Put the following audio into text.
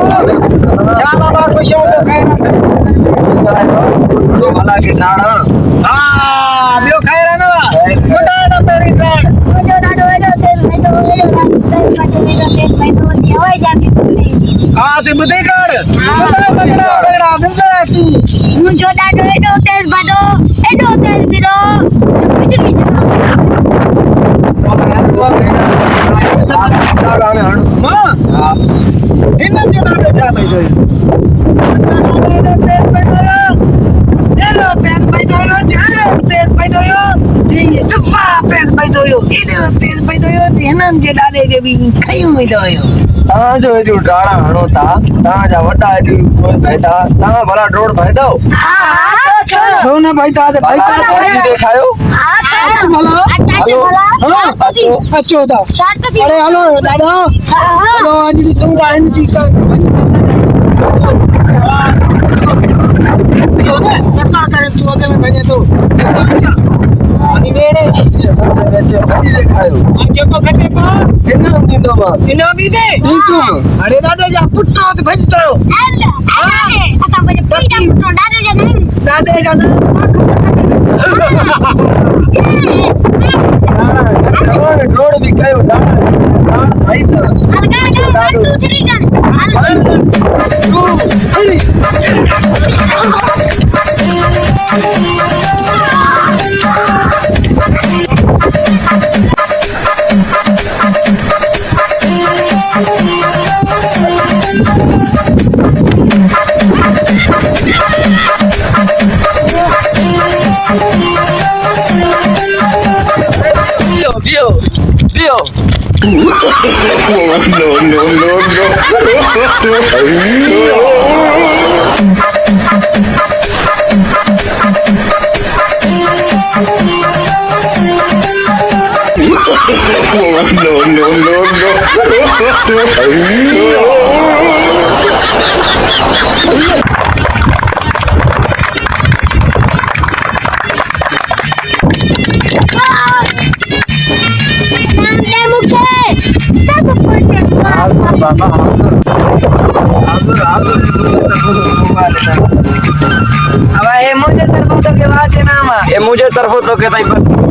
ચાલો બાર પૈસા તો ખાઈ તો ભલા કે નાળ હા બ્યો ખાઈ રહ્યા ને મોટા ના પેરી ત્રણ જો દાડો એનો તેલ ભાઈ તો તેલ ભાઈ તો દેવાય જાતી હા તે બધે કર બગડા બગડા તું હું જો દાડો એનો તેલ ભાડો એનો તેલ પીધો બીજું अच्छो था अरे हेलो दादा हेलो आज की समुदाय में जी का क्या करे तू अकेले बने तो अनि वेड़े खायो आज को खटे को इन्नो दीदो बा इन्नो भी दे अरे दादा जा पुट्टो तो भजतो अरे असा बरे पीडा पुट्टो दादा जन रोड भी कयो दादा भाई तो अलगा 1 2 3 गन मुझे तरफो तो के ताई पर